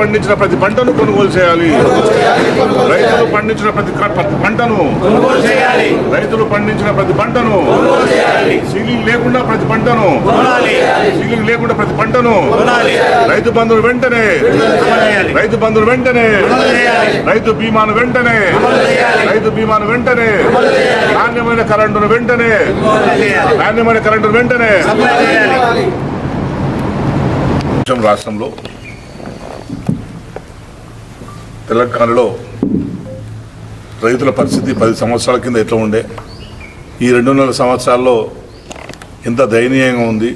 పండించిన ప్రతి పంటను కొనుగోలు చేయాలి. రైతులు పండించిన ప్రతి పంటను రైతులు పండించిన ప్రతి పంటను సీలింగ్ లేకుండా ప్రతి పంటను రైతు బంధువులు వెంటనే రైతు బీమాను వెంటనే నాణ్యమైన కరెంటును వెంటనే రాష్ట్రంలో తెలంగాణలో రైతుల పరిస్థితి 10 సంవత్సరాల కింద ఎట్లా ఉండే, ఈ 2.5 సంవత్సరాల్లో ఎంత దయనీయంగా ఉంది,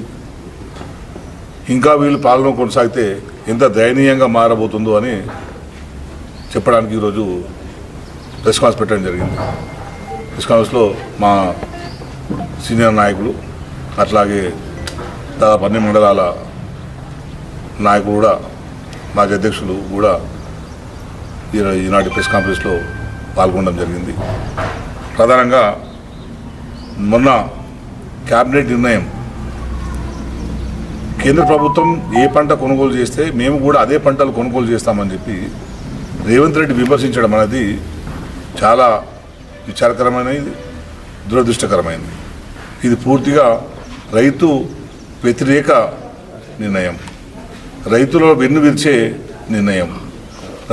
ఇంకా వీళ్ళు పాలన కొనసాగితే ఎంత దయనీయంగా మారబోతుందో అని చెప్పడానికి ఈరోజు ప్రెస్ కాన్ఫరెన్స్ పెట్టడం జరిగింది. ప్రెస్ కాన్ఫరెన్స్లో మా సీనియర్ నాయకులు అట్లాగే దాదాపు అన్ని మండలాల నాయకులు కూడా, మాజీ అధ్యక్షులు కూడా ఈనాటి ప్రెస్ కాన్ఫరెన్స్లో పాల్గొనడం జరిగింది. ప్రధానంగా మొన్న క్యాబినెట్ నిర్ణయం, కేంద్ర ప్రభుత్వం ఏ పంట కొనుగోలు చేస్తే మేము కూడా అదే పంటలు కొనుగోలు చేస్తామని చెప్పి రేవంత్ రెడ్డి విమర్శించడం అనేది చాలా విచారకరమైనది, దురదృష్టకరమైనది. ఇది పూర్తిగా రైతు వ్యతిరేక నిర్ణయం, రైతుల వెన్ను విరిచే నిర్ణయం.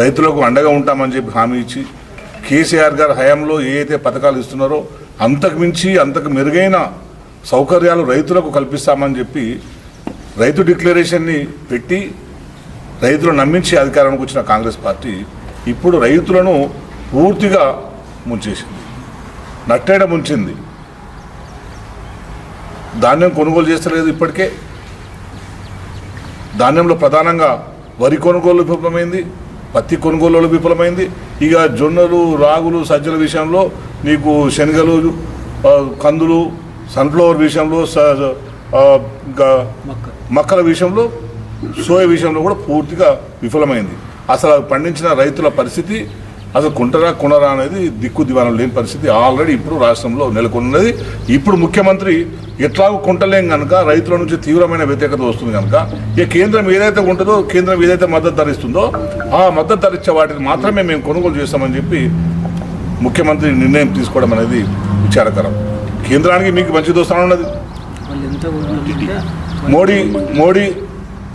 రైతులకు అండగా ఉంటామని చెప్పి హామీ ఇచ్చి కేసీఆర్ గారి హయాంలో ఏ అయితే పథకాలు ఇస్తున్నారో అంతకు మెరుగైన సౌకర్యాలు రైతులకు కల్పిస్తామని చెప్పి రైతు డిక్లరేషన్ని పెట్టి రైతులను నమ్మించి అధికారానికి వచ్చిన కాంగ్రెస్ పార్టీ ఇప్పుడు రైతులను పూర్తిగా ముంచేసింది, నట్టేడ ముంచింది. ధాన్యం కొనుగోలు చేస్తలేదు. ఇప్పటికే ధాన్యంలో ప్రధానంగా వరి కొనుగోలు విఫలమైంది, పత్తి కొనుగోలు విఫలమైంది. ఇక జొన్నలు, రాగులు, సజ్జల విషయంలో నీకు శనగలు, కందులు, సన్ఫ్లవర్ విషయంలో, ఇంకా మక్కల విషయంలో, సోయా విషయంలో కూడా పూర్తిగా విఫలమైంది. అసలు పండించిన రైతుల పరిస్థితి అసలు కొనరా అనేది దిక్కు దివానం లేని పరిస్థితి ఆల్రెడీ ఇప్పుడు రాష్ట్రంలో నెలకొన్నది. ఇప్పుడు ముఖ్యమంత్రి ఎట్లాగో కొంటలేం కనుక రైతుల నుంచి తీవ్రమైన వ్యతిరేకత వస్తుంది కనుక ఇక కేంద్రం ఏదైతే ఉంటుందో, కేంద్రం ఏదైతే మద్దతు ధర ఇస్తుందో ఆ మద్దతు ధర ఇచ్చే వాటిని మాత్రమే మేము కొనుగోలు చేస్తామని చెప్పి ముఖ్యమంత్రి నిర్ణయం తీసుకోవడం అనేది విచారకరం. కేంద్రానికి మీకు మంచి దోస్తానం ఉన్నది. మోడీ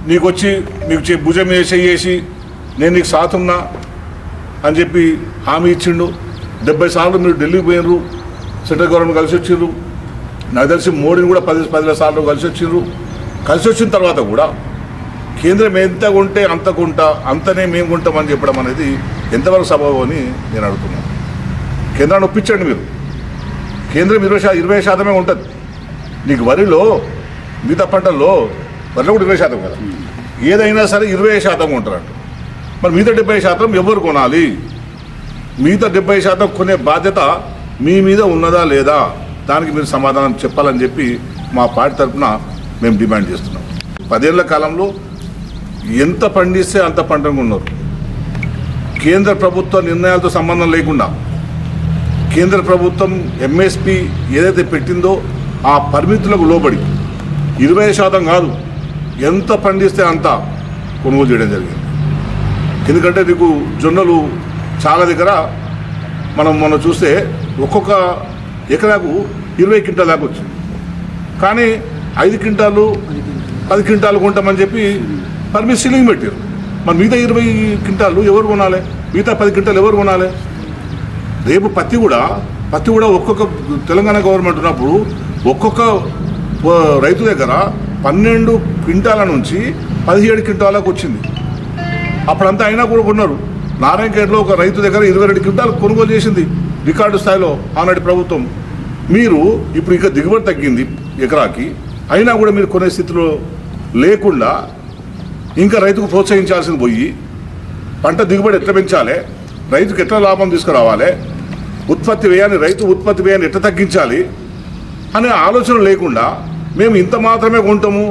నీకు వచ్చి మీకు భుజం చేసి నేను నీకు సాతున్నా అని చెప్పి హామీ ఇచ్చిండు. 70 సార్లు మీరు ఢిల్లీకి పోయినరు, సెంట్రల్ గవర్నమెంట్ కలిసి వచ్చిండ్రు. నాకు తెలిసి మోడీని కూడా 10 సార్లు కలిసి వచ్చిండ్రు. కలిసి వచ్చిన తర్వాత కూడా కేంద్రం ఎంత కొంటే అంతనే మేము కొంటామని చెప్పడం అనేది ఎంతవరకు సబబు అని నేను అడుగుతున్నాను. కేంద్రాన్ని ఒప్పించండి మీరు. కేంద్రం 20% ఉంటుంది. నీకు వరిలో, మిగతా పంటల్లో వరిలో కూడా 20% కదా, ఏదైనా సరే 20% ఉంటారంట. మరి మిగతా 70% ఎవరు కొనాలి? మిగతా 70% కొనే బాధ్యత మీ మీద ఉన్నదా లేదా, దానికి మీరు సమాధానం చెప్పాలని చెప్పి మా పార్టీ తరఫున మేము డిమాండ్ చేస్తున్నాం. 10 ఏళ్ల కాలంలో ఎంత పండిస్తే అంత పంటగా ఉన్నారు. కేంద్ర ప్రభుత్వ నిర్ణయాలతో సంబంధం లేకుండా కేంద్ర ప్రభుత్వం ఎంఎస్పి ఏదైతే పెట్టిందో ఆ పరిమితులకు లోబడి 20% కాదు, ఎంత పండిస్తే అంత కొనుగోలు చేయడం జరిగింది. ఎందుకంటే నీకు జొన్నలు చాలా దగ్గర మనం చూస్తే ఒక్కొక్క ఎకరాకు 20 క్వింటాల దాకా వచ్చింది. కానీ 5 క్వింటాలు 10 క్వింటాలు కొంటామని చెప్పి పర్మిట్ సీలింగ్ పెట్టారు. మరి మిగతా 20 క్వింటాలు ఎవరు కొనాలి? మిగతా 10 క్వింటాలు ఎవరు కొనాలి? రేపు పత్తి కూడా ఒక్కొక్క తెలంగాణ గవర్నమెంట్ ఉన్నప్పుడు ఒక్కొక్క రైతు దగ్గర 12 క్వింటాల నుంచి 17 క్వింటాలకు వచ్చింది. అప్పుడంతా అయినా కూడా కొన్నారు. నారాయణఖేడ్లో ఒక రైతు దగ్గర 22 క్వింటాలు కొనుగోలు చేసింది రికార్డు స్థాయిలో ఆనాటి ప్రభుత్వం. మీరు ఇప్పుడు ఇంకా దిగుబడి తగ్గింది ఎకరాకి, అయినా కూడా మీరు కొనే స్థితిలో లేకుండా ఇంకా రైతుకు ప్రోత్సహించాల్సింది పోయి పంట దిగుబడి ఎట్లా పెంచాలి, రైతుకు ఎట్లా లాభం తీసుకురావాలి, రైతు ఉత్పత్తి వ్యయాన్ని ఎట్లా తగ్గించాలి అనే ఆలోచన లేకుండా మేము ఇంత మాత్రమే కొంటాము,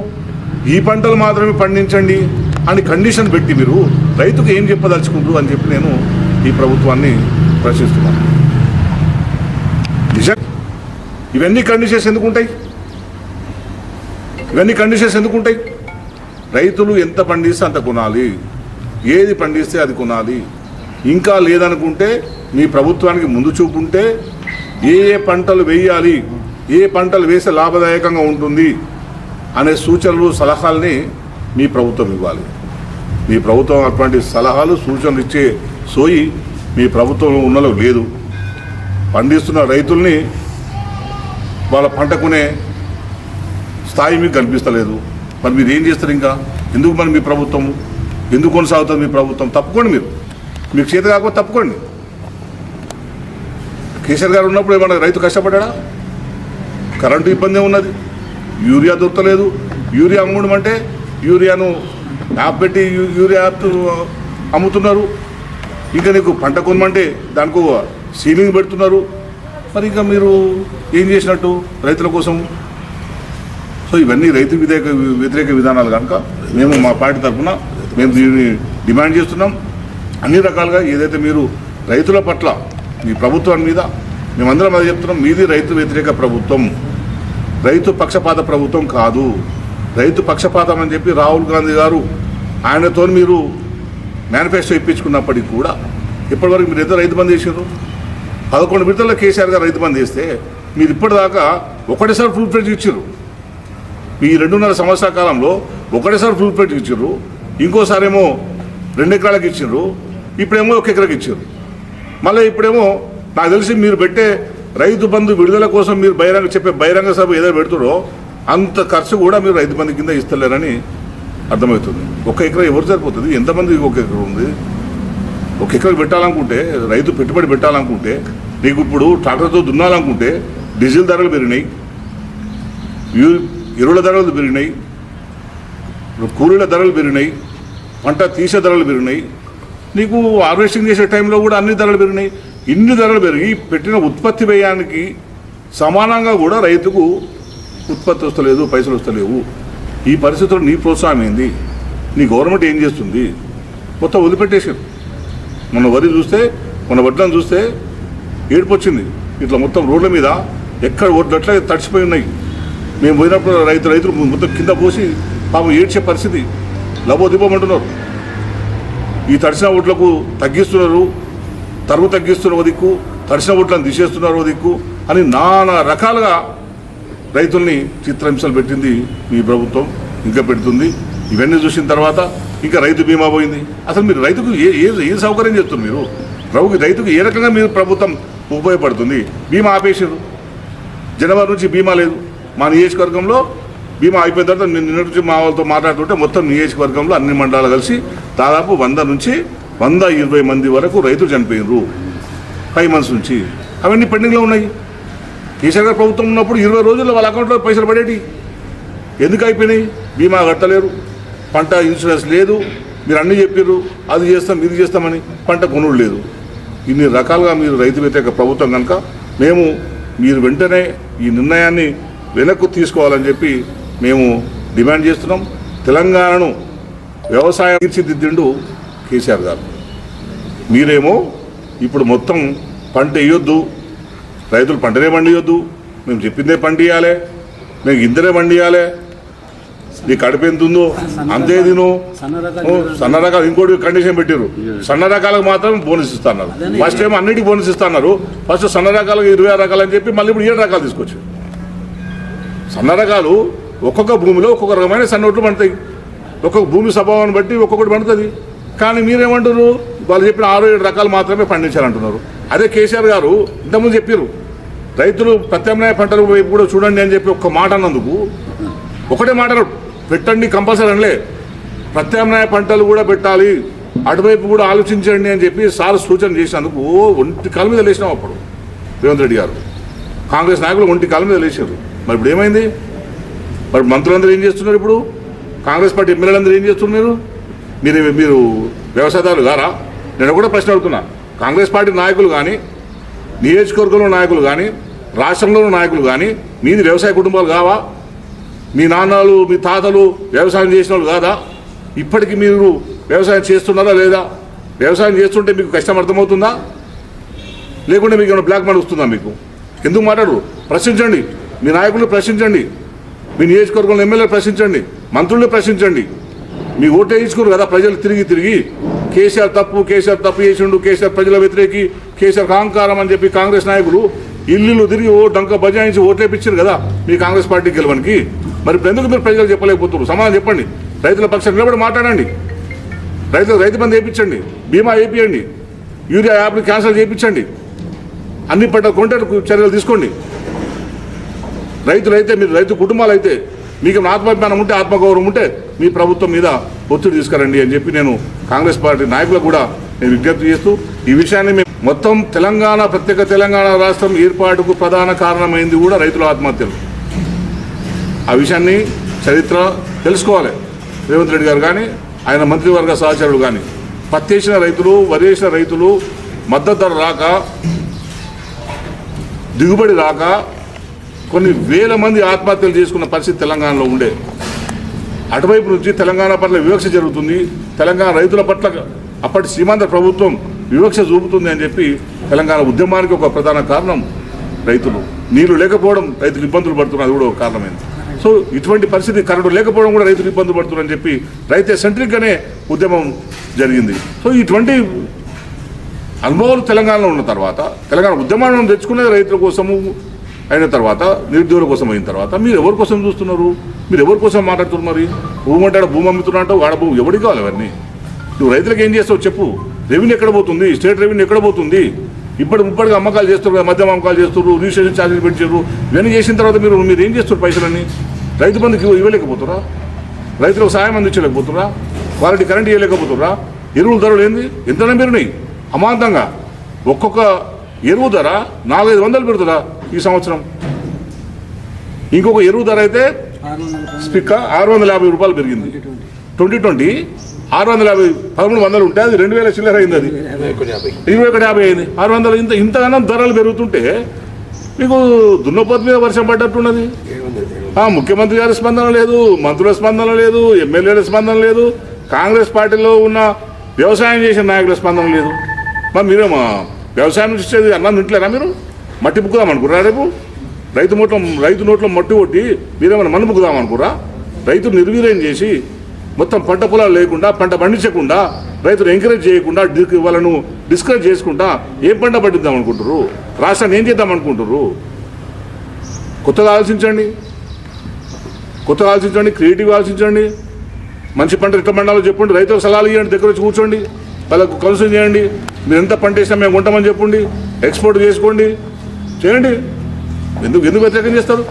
ఈ పంటలు మాత్రమే పండించండి అని కండిషన్ పెట్టి మీరు రైతుకు ఏం చెప్పదలుచుకుంటారు అని చెప్పి నేను ఈ ప్రభుత్వాన్ని ప్రశ్నిస్తున్నాను. నిజం ఇవన్నీ కండిషన్స్ ఎందుకుంటాయి? రైతులు ఎంత పండిస్తే అంత కొనాలి. ఏది పండిస్తే అది కొనాలి. ఇంకా లేదనుకుంటే మీ ప్రభుత్వానికి ముందు చూపు ఉంటే ఏ ఏ పంటలు వేయాలి, ఏ పంటలు వేస్తే లాభదాయకంగా ఉంటుంది అనే సూచనలు సలహాలని మీ ప్రభుత్వం ఇవ్వాలి. మీ ప్రభుత్వం అటువంటి సలహాలు సూచనలు ఇచ్చే సోయి మీ ప్రభుత్వంలో ఉన్నలో లేదు. పండిస్తున్న రైతుల్ని వాళ్ళ పంట కొనే స్థాయి మీకు కనిపిస్తలేదు. మరి మీరు ఏం చేస్తారు? ఇంకా ఎందుకు మరి మీ ప్రభుత్వం ఎందుకు కొనసాగుతుంది? మీ ప్రభుత్వం తప్పుకోండి, మీకు చేత కాకపోతే తప్పుకోండి. కేసీఆర్ గారు ఉన్నప్పుడు ఏమన్నా రైతు కష్టపడ్డా? కరెంటు ఇబ్బంది ఉన్నది, యూరియా దొరకలేదు. యూరియా అమ్మడం అంటే యూరియాను యాప్ పెట్టి యూరియా యాప్ అమ్ముతున్నారు. ఇంకా నీకు పంట కొనమంటే దానికి సీలింగ్ పెడుతున్నారు. మరి ఇంకా మీరు ఏం చేసినట్టు రైతుల కోసం? సో ఇవన్నీ రైతు వ్యతిరేక విధానాలు కనుక మేము మా పార్టీ తరఫున మేము దీన్ని డిమాండ్ చేస్తున్నాం. అన్ని రకాలుగా ఏదైతే మీరు రైతుల పట్ల మీ ప్రభుత్వం మీద మేమందరం అది చెప్తున్నాం, మీది రైతు వ్యతిరేక ప్రభుత్వం, రైతు పక్షపాత ప్రభుత్వం కాదు. రైతు పక్షపాతం అని చెప్పి రాహుల్ గాంధీ గారు ఆయనతో మీరు మేనిఫెస్టో ఇప్పించుకున్నప్పటికీ కూడా ఇప్పటివరకు మీరు ఎంత రైతు బంద్ చేశారు? 11 విడతల్లో కేసీఆర్ గారు రైతు బంద్ చేస్తే మీరు ఇప్పటిదాకా ఒకటేసారి ఫుల్ ప్లేట్ ఇచ్చారు. ఈ 2.5 సంవత్సరాల కాలంలో ఒకటేసారి ఫుల్ ప్లేట్ ఇచ్చారు, ఇంకోసారి ఏమో 2 ఎకరాలకు ఇచ్చారు, ఇప్పుడేమో 1 ఎకరాకి ఇచ్చారు. మళ్ళీ ఇప్పుడేమో నాకు తెలిసి మీరు పెట్టే రైతు బంధు విడుదల కోసం మీరు బహిరంగ సభ ఏదైనా పెడుతురో అంత ఖర్చు కూడా మీరు రైతు బంధు కింద ఇస్తలేరని అర్థమవుతుంది. 1 ఎకరా ఎవరు సరిపోతుంది? ఎంతమంది 1 ఎకరా ఉంది? 1 ఎకరా పెట్టాలనుకుంటే, రైతు పెట్టుబడి పెట్టాలనుకుంటే, నీకు ఇప్పుడు ట్రాక్టర్తో దున్నాలనుకుంటే డీజిల్ ధరలు పెరిగినాయి, ఎరువుల ధరలు పెరిగినాయి, కూలీల ధరలు పెరిగినాయి, పంట తీసే ధరలు పెరిగినాయి, నీకు హార్వెస్టింగ్ చేసే టైంలో కూడా అన్ని ధరలు పెరిగినాయి. ఇన్ని ధరలు పెరిగి పెట్టిన ఉత్పత్తి వ్యయానికి సమానంగా కూడా రైతుకు ఉత్పత్తి వస్తలేదు, పైసలు వస్తలేవు. ఈ పరిస్థితుల్లో నీ ప్రోత్సాహం ఏంది? నీ గవర్నమెంట్ ఏం చేస్తుంది? మొత్తం వదిలిపెట్టేసారు. మొన్న వడ్లను చూస్తే ఏడుపు వచ్చింది. ఇట్లా మొత్తం రోడ్ల మీద ఎక్కడ వడ్లట్లా తడిచిపోయి ఉన్నాయి. మేము పోయినప్పుడు రైతులు మొత్తం కింద పోసి పాపం ఏడ్చే పరిస్థితి, లబోదిబ్బమంటున్నారు. ఈ తడిసిన ఓట్లకు తగ్గిస్తున్నారు, తరుగు తగ్గిస్తున్న ఓ దిక్కు, తడిసిన ఓట్లను తీసేస్తున్నారు ఓ దిక్కు అని నానా రకాలుగా రైతుల్ని చిత్రహింసలు పెట్టింది మీ ప్రభుత్వం, ఇంకా పెడుతుంది. ఇవన్నీ చూసిన తర్వాత ఇంకా రైతు బీమా పోయింది. అసలు మీరు రైతుకు ఏ సౌకర్యం చేస్తున్నారు? మీరు రైతుకు ఏ రకంగా మీరు ప్రభుత్వం ఉపయోగపడుతుంది? బీమా ఆపేసారు, జనవరి నుంచి బీమా లేదు. మా నియోజకవర్గంలో బీమా అయిపోయిన తర్వాత నిన్న నుంచి మా వాళ్ళతో మాట్లాడుతుంటే మొత్తం నియోజకవర్గంలో అన్ని మండలాలు కలిసి దాదాపు 100 నుంచి 120 మంది వరకు రైతులు చనిపోయినారు 5 months నుంచి. అవన్నీ పెండింగ్లో ఉన్నాయి. కేసీఆర్ గారు ప్రభుత్వం ఉన్నప్పుడు 20 రోజుల్లో వాళ్ళ అకౌంట్లో పైసలు పడేటి. ఎందుకు అయిపోయినాయి? బీమా కట్టలేరు, పంట ఇన్సూరెన్స్ లేదు, మీరు అన్నీ చెప్పారు అది చేస్తాం ఇది చేస్తామని, పంట కొనుడు లేదు. ఇన్ని రకాలుగా మీరు రైతు వ్యతిరేక ప్రభుత్వం కనుక మీరు వెంటనే ఈ నిర్ణయాన్ని వెనక్కు తీసుకోవాలని చెప్పి మేము డిమాండ్ చేస్తున్నాం. తెలంగాణను వ్యవసాయం తీర్చిదిద్దిండు కేసీఆర్ గారు. మీరేమో ఇప్పుడు మొత్తం పంట వేయొద్దు, రైతులు పంటనే పండియొద్దు, మేము చెప్పిందే పండియాలి, మేము ఇందరే పండియాలి, నీ కడుపు ఎంత ఉందో అంతే తిను. సన్న రకాలు ఇంకోటి కండిషన్ పెట్టారు, సన్న రకాలకు మాత్రం బోనస్ ఇస్తున్నారు. ఫస్ట్ ఏమో అన్నిటికీ బోనస్ ఇస్తున్నారు. ఫస్ట్ సన్న రకాలకు 26 రకాలు అని చెప్పి మళ్ళీ ఇప్పుడు 7 రకాలు తీసుకొచ్చారు. సన్న రకాలు ఒక్కొక్క భూమిలో ఒక్కొక్క రకమైన సన్న ఒట్లు పండుతాయి, ఒక్కొక్క భూమి స్వభావాన్ని బట్టి ఒక్కొక్కటి పండుతుంది. కానీ మీరేమంటారు? వాళ్ళు చెప్పిన 6-7 రకాలు మాత్రమే పండించాలంటున్నారు. అదే కేసీఆర్ గారు ఇంతకుముందు చెప్పారు, రైతులు ప్రత్యామ్నాయ పంటల వైపు కూడా చూడండి అని చెప్పి ఒక్క మాట అన్నందుకు ఒకటే మాట పెట్టండి కంపల్సరీ అనలే, ప్రత్యామ్నాయ పంటలు కూడా పెట్టాలి, అటువైపు కూడా ఆలోచించండి అని చెప్పి సార్ సూచన చేసినందుకు ఒంటి కాల మీద లేచినాం. అప్పుడు రేవంత్ రెడ్డి గారు కాంగ్రెస్ నాయకులు ఒంటి కాల మీద లేచారు. మరి ఇప్పుడు ఏమైంది? మరి మంత్రులందరూ ఏం చేస్తున్నారు? ఇప్పుడు కాంగ్రెస్ పార్టీ ఎమ్మెల్యేలందరూ ఏం చేస్తున్నారు? మీరు వ్యవసాయదారులు గారా? నేను కూడా ప్రశ్న అడుగుతున్నా. కాంగ్రెస్ పార్టీ నాయకులు కానీ, నియోజకవర్గంలో నాయకులు కానీ, రాష్ట్రంలో నాయకులు కానీ మీది వ్యవసాయ కుటుంబాలు కావా? మీ నాన్నలు మీ తాతలు వ్యవసాయం చేసిన వాళ్ళు కాదా? ఇప్పటికీ మీరు వ్యవసాయం చేస్తున్నారా లేదా? వ్యవసాయం చేస్తుంటే మీకు కష్టం అర్థమవుతుందా? లేకుంటే మీకు ఏమైనా బ్లాక్ మనీ వస్తుందా? మీకు ఎందుకు మాట్లాడరు? ప్రశ్నించండి, మీ నాయకులు ప్రశ్నించండి, మీ నియోజకవర్గంలో ఎమ్మెల్యేలు ప్రశ్నించండి, మంత్రులు ప్రశ్నించండి. మీ ఓటు వేయించుకోరు కదా ప్రజలు తిరిగి కేసీఆర్ తప్పు చేసిండు, కేసీఆర్ ప్రజల వ్యతిరేకి, కేసీఆర్ అహంకారం అని చెప్పి కాంగ్రెస్ నాయకులు ఇల్లు తిరిగి డంక బజాయించి ఓట్లేపించారు కదా మీ కాంగ్రెస్ పార్టీకి గెలవనికి. మరి ఇప్పుడు ఎందుకు మీరు ప్రజలకు చెప్పలేకపోతున్నారు? సమాధానం చెప్పండి. రైతుల పక్షాన్ని నిలబడి మాట్లాడండి. రైతు బంధు వేయించండి, బీమా వేయించండి, యూరియా యాప్ని క్యాన్సిల్ చేయించండి, అన్ని పంట కొంటకు చర్యలు తీసుకోండి. రైతులైతే మీరు రైతు కుటుంబాలు అయితే మీకు ఆత్మాభిమానం ఉంటే, ఆత్మగౌరవం ఉంటే మీ ప్రభుత్వం మీద ఒత్తిడి తీసుకురండి అని చెప్పి నేను కాంగ్రెస్ పార్టీ నాయకులకు కూడా నేను విజ్ఞప్తి చేస్తూ ఈ విషయాన్ని మేము మొత్తం ప్రత్యేక తెలంగాణ రాష్ట్రం ఏర్పాటుకు ప్రధాన కారణమైంది కూడా రైతుల ఆత్మహత్యలు. ఆ విషయాన్ని చరిత్ర తెలుసుకోవాలి. రేవంత్ రెడ్డి గారు కానీ ఆయన మంత్రివర్గ సహచరులు కానీ పత్తేసిన రైతులు, వరేసిన రైతులు మద్దతు ధర రాక, దిగుబడి రాక కొన్ని వేల మంది ఆత్మహత్యలు చేసుకున్న పరిస్థితి తెలంగాణలో ఉండే. అటువైపు నుంచి తెలంగాణ పట్ల వివక్ష జరుగుతుంది, తెలంగాణ రైతుల పట్ల అప్పటి సీమాంధ్ర ప్రభుత్వం వివక్ష చూపుతుంది అని చెప్పి తెలంగాణ ఉద్యమానికి ఒక ప్రధాన కారణం రైతులు. నీళ్లు లేకపోవడం రైతులు ఇబ్బందులు పడుతున్నారు, అది కూడా ఒక కారణమైంది. సో ఇటువంటి పరిస్థితి, కరెంటు లేకపోవడం కూడా రైతులు ఇబ్బందులు పడుతున్నారని చెప్పి రైతే సెంట్రిక్గానే ఉద్యమం జరిగింది. సో ఇటువంటి అనుభవాలు తెలంగాణలో ఉన్న తర్వాత, తెలంగాణ ఉద్యమాన్ని తెచ్చుకునేది రైతుల కోసము అయిన తర్వాత, నిరుద్యోగుల కోసం అయిన తర్వాత మీరు ఎవరి కోసం చూస్తున్నారు? మీరు ఎవరి కోసం మాట్లాడుతున్నారు? మరి భూమి అంటే భూమి అమ్ముతున్నట్టు ఆడ భూమి ఎవరికి కావాలి? అవన్నీ నువ్వు రైతులకు ఏం చేస్తావు చెప్పు? రెవెన్యూ ఎక్కడ పోతుంది? స్టేట్ రెవెన్యూ ఎక్కడ పోతుంది? ఇప్పటికి అమ్మకాలు చేస్తారు కదా, మద్యం అమ్మకాలు చేస్తారు, రిజిస్ట్రేషన్ ఛార్జీలు పెట్టారు. ఇవన్నీ చేసిన తర్వాత మీరు ఏం చేస్తారు? పైసలన్నీ రైతు బంధుకి ఇవ్వలేకపోతురా? రైతులకు సాయం అందించలేకపోతురా? Quality current ఇవ్వలేకపోతురా? ఎరువుల ధరలు ఏంది ఎంతనే పెరిగినాయి అమాంతంగా. ఒక్కొక్క ఎరువు ధర 400-500 పెడుతుందా ఈ సంవత్సరం? ఇంకొక ఎరువు ధర అయితే స్పిక్క 650 రూపాయలు పెరిగింది. 2020 650 1300 ఉంటే అది 2000 చిల్లర అయింది, అది 2150 అయింది. 600 ఇంతగానో ధరలు పెరుగుతుంటే మీకు దున్నపోతు మీద వర్షం పడ్డట్టున్నది. ముఖ్యమంత్రి గారి స్పందన లేదు, మంత్రుల స్పందన లేదు, ఎమ్మెల్యేల స్పందన లేదు, కాంగ్రెస్ పార్టీలో ఉన్న వ్యవసాయం చేసిన నాయకుల స్పందన లేదు. మరి మీరేమో వ్యవసాయం ఇచ్చేది అన్నం తింటలేరా? మీరు మట్టి బుక్కుదామనుకురా? రేపు రైతు నోట్లో మట్టి కొట్టి మీరేమైనా మన్ను బుక్కుదామనుకురా? రైతులు నిర్వీర్యం చేసి మొత్తం పంట పొలాలు లేకుండా, పంట పండించకుండా, రైతులు ఎంకరేజ్ చేయకుండా, వాళ్ళను డిస్కరేజ్ చేసుకుంటా ఏం పంట పండిద్దాం అనుకుంటారు? రాష్ట్రాన్ని ఏం చేద్దాం అనుకుంటారు? కొత్తగా ఆలోచించండి, క్రియేటివ్గా ఆలోచించండి. మంచి పంట ఎట్లా పండాలో చెప్పండి, రైతులకు సలహాలు ఇవ్వండి, దగ్గర వచ్చి కూర్చోండి, వాళ్ళకు కౌన్సిలింగ్ చేయండి. మీరు ఎంత పంట వేసినా మేము కొంటామని చెప్పండి, ఎక్స్పోర్ట్ చేసుకోండి, చేయండి. ఎందుకు వ్యతిరేకం చేస్తారు?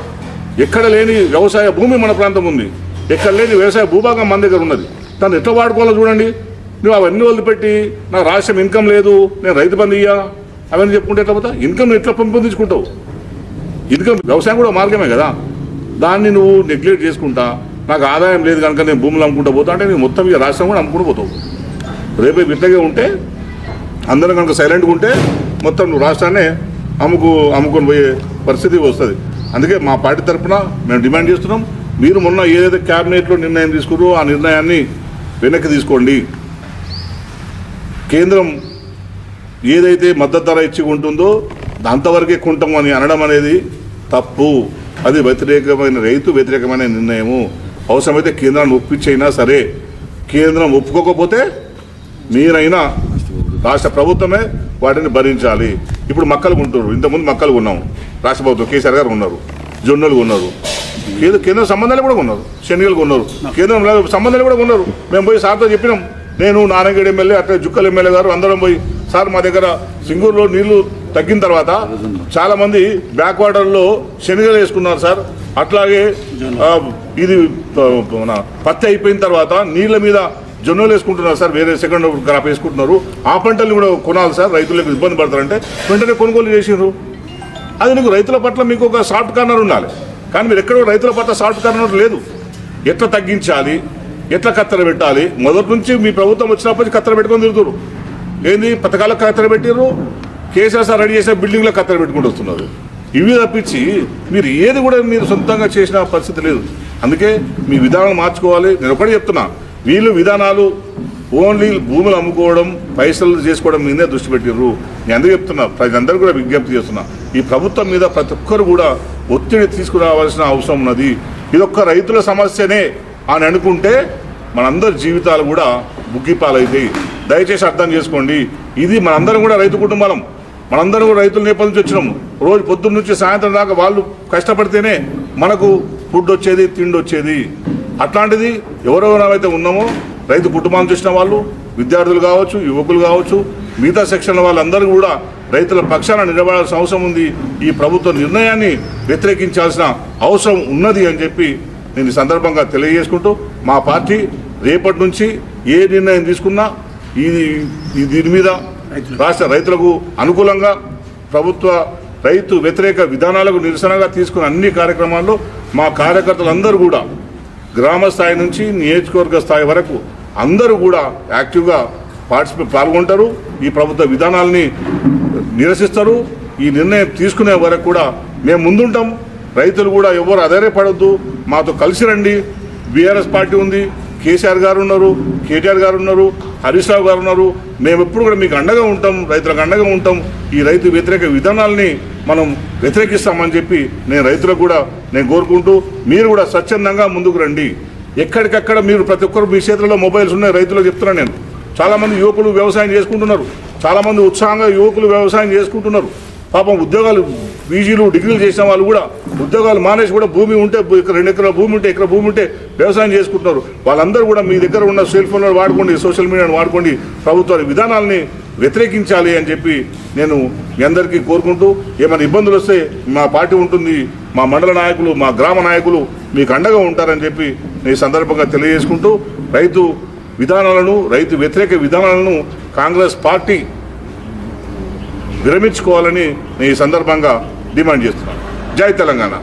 ఎక్కడ లేని వ్యవసాయ భూమి మన ప్రాంతం ఉంది, ఎక్కడ లేని వ్యవసాయ భూభాగం మన దగ్గర ఉన్నది. దాన్ని ఎట్లా వాడుకోవాలో చూడండి. నువ్వు అవన్నీ వదిలిపెట్టి నా రాష్ట్రం ఇన్కమ్ లేదు, నేను రైతు బంధు ఇయ్యా అవన్నీ చెప్పుకుంటే ఎట్లా పోతా? ఇన్కమ్ ఎట్లా పెంపొందించుకుంటావు? ఇన్కమ్ వ్యవసాయం కూడా మార్గమే కదా. దాన్ని నువ్వు నెగ్లెక్ట్ చేసుకుంటా, నాకు ఆదాయం లేదు కనుక నేను భూములు అమ్ముకుంటూ పోతా అంటే నేను మొత్తం ఇక రాష్ట్రం కూడా అమ్ముకుంటూ పోతావు. రేపే ఇట్లాగే ఉంటే, అందరం కనుక సైలెంట్గా ఉంటే మొత్తం నువ్వు రాష్ట్రాన్ని అమ్ముకొని పోయే పరిస్థితి వస్తుంది. అందుకే మా పార్టీ తరఫున మేము డిమాండ్ చేస్తున్నాం, మీరు మొన్న ఏదైతే క్యాబినెట్లో నిర్ణయం తీసుకున్నారో ఆ నిర్ణయాన్ని వెనక్కి తీసుకోండి. కేంద్రం ఏదైతే మద్దతు ధర ఇచ్చి ఉంటుందో అంతవరకే కొంటామని అనడం అనేది తప్పు. అది వ్యతిరేకమైన నిర్ణయము. అవసరమైతే కేంద్రాన్ని ఒప్పించైనా సరే, కేంద్రం ఒప్పుకోకపోతే మీరైనా రాష్ట్ర ప్రభుత్వమే వాటిని భరించాలి. ఇప్పుడు మక్కలు కొంటున్నారు, ఇంతకుముందు మక్కలు కొన్నాము, రాష్ట్ర ప్రభుత్వం కేసీఆర్ గారు ఉన్నారు, జొన్నలు కొన్నారు, కేంద్ర సంబంధాలు కూడా ఉన్నారు, శనగలు కొన్నారు, కేంద్రం సంబంధాలు కూడా ఉన్నారు. మేము పోయి సార్తో చెప్పినాం, నేను నారాయణగఢ్ ఎమ్మెల్యే, అట్లా జుక్కల్ ఎమ్మెల్యే గారు అందరం పోయి, సార్ మా దగ్గర సింగూరులో నీళ్లు తగ్గిన తర్వాత చాలామంది బ్యాక్ వాటర్లో శనగలు వేసుకున్నారు సార్, అట్లాగే ఇది పత్తి అయిపోయిన తర్వాత నీళ్ళ మీద జొన్నలు వేసుకుంటున్నారు సార్, వేరే సెకండ్ క్రాప్ వేసుకుంటున్నారు, ఆ పంటలు కూడా కొనాలి సార్, రైతులకు ఇబ్బంది పడతారంటే వెంటనే కొనుగోలు చేసినారు. అది నీకు రైతుల పట్ల మీకు ఒక సాఫ్ట్ కార్నర్ ఉండాలి, కానీ మీరు ఎక్కడో రైతుల పట్ల సాఫ్ట్ కార్నర్ లేదు. ఎట్లా తగ్గించాలి, ఎట్లా కత్తెర పెట్టాలి, మొదటి నుంచి మీ ప్రభుత్వం వచ్చినప్పటి కత్తెర పెట్టుకొని తిరుగుతారు. ఏంది పథకాలకు కత్తెర పెట్టారు, కేసీఆర్ సార్ రెడీ చేసిన బిల్డింగ్లో కత్తెర పెట్టుకుంటూ వస్తున్నారు. ఇవి తప్పించి మీరు ఏది కూడా మీరు సొంతంగా చేసిన పరిస్థితి లేదు. అందుకే మీ విధానాలు మార్చుకోవాలి. నేను ఒకటి చెప్తున్నా, వీళ్ళు విధానాలు ఓన్లీ భూములు అమ్ముకోవడం, పైసలు చేసుకోవడం మీదే దృష్టి పెట్టిర్రు. నేను ఎందుకు చెప్తున్నా, ప్రజలందరూ కూడా విజ్ఞప్తి చేస్తున్నా, ఈ ప్రభుత్వం మీద ప్రతి ఒక్కరు కూడా ఒత్తిడి తీసుకురావాల్సిన అవసరం ఉన్నది. ఇదొక్క రైతుల సమస్యనే అని అనుకుంటే మనందరి జీవితాలు కూడా బుగ్గిపాలైతాయి. దయచేసి అర్థం చేసుకోండి. ఇది మనందరం కూడా రైతు కుటుంబం, మనందరం కూడా రైతుల నేపథ్యం నుంచి వచ్చినాము. రోజు పొద్దున్న నుంచి సాయంత్రం దాకా వాళ్ళు కష్టపడితేనే మనకు ఫుడ్ వచ్చేది, తిండి వచ్చేది. అట్లాంటిది ఎవరెవరైతే ఉన్నామో రైతు కుటుంబాలను చూసిన వాళ్ళు, విద్యార్థులు కావచ్చు, యువకులు కావచ్చు, మిగతా సెక్షన్ల వాళ్ళందరూ కూడా రైతుల పక్షాన నిలబడాల్సిన అవసరం ఉంది. ఈ ప్రభుత్వ నిర్ణయాన్ని వ్యతిరేకించాల్సిన అవసరం ఉన్నది అని చెప్పి నేను ఈ సందర్భంగా తెలియజేసుకుంటూ, మా పార్టీ రేపటి నుంచి ఏ నిర్ణయం తీసుకున్నా దీని మీద రాష్ట్ర రైతులకు అనుకూలంగా ప్రభుత్వ రైతు వ్యతిరేక విధానాలకు నిరసనగా తీసుకున్న అన్ని కార్యక్రమాల్లో మా కార్యకర్తలందరూ కూడా గ్రామ స్థాయి నుంచి నియోజకవర్గ స్థాయి వరకు అందరూ కూడా యాక్టివ్గా పాల్గొంటారు. ఈ ప్రభుత్వ విధానాలని నిరసిస్తారు. ఈ నిర్ణయం తీసుకునే వరకు కూడా మేము ముందుంటాం. రైతులు కూడా ఎవరు అధైర్యపడొద్దు, మాతో కలిసి రండి. బీఆర్ఎస్ పార్టీ ఉంది, కేసీఆర్ గారు ఉన్నారు, కేటీఆర్ గారు ఉన్నారు, హరీష్ రావు గారు ఉన్నారు. మేము ఎప్పుడు కూడా మీకు అండగా ఉంటాం, రైతులకు అండగా ఉంటాం. ఈ రైతు వ్యతిరేక విధానాలని మనం వ్యతిరేకిస్తామని చెప్పి నేను రైతులకు కూడా నేను కోరుకుంటూ, మీరు కూడా స్వచ్ఛందంగా ముందుకు రండి. ఎక్కడికక్కడ మీరు ప్రతి ఒక్కరు మీ చేతుల్లో మొబైల్స్ ఉన్నాయి. రైతులకు చెప్తున్నాను నేను. చాలామంది యువకులు వ్యవసాయం చేసుకుంటున్నారు, చాలామంది ఉత్సాహంగా యువకులు వ్యవసాయం చేసుకుంటున్నారు. పాపం ఉద్యోగాలు పీజీలు డిగ్రీలు చేసిన వాళ్ళు కూడా ఉద్యోగాలు మానేసి కూడా భూమి ఉంటే 2 ఎకరాల భూమి ఉంటే ఎకరా భూమి ఉంటే వ్యవసాయం చేసుకుంటున్నారు. వాళ్ళందరూ కూడా మీ దగ్గర ఉన్న సెల్ ఫోన్లను వాడుకోండి, సోషల్ మీడియాను వాడుకోండి, ప్రభుత్వ విధానాలని వ్యతిరేకించాలి అని చెప్పి నేను మీ అందరికీ కోరుకుంటూ, ఏమైనా ఇబ్బందులు వస్తే మా పార్టీ ఉంటుంది, మా మండల నాయకులు, మా గ్రామ నాయకులు మీకు అండగా ఉంటారని చెప్పి నేను ఈ సందర్భంగా తెలియజేసుకుంటూ, రైతు విధానాలను, రైతు వ్యతిరేక విధానాలను కాంగ్రెస్ పార్టీ విరమించుకోవాలని నేను ఈ సందర్భంగా డిమాండ్ చేస్తున్నాను. జై తెలంగాణ.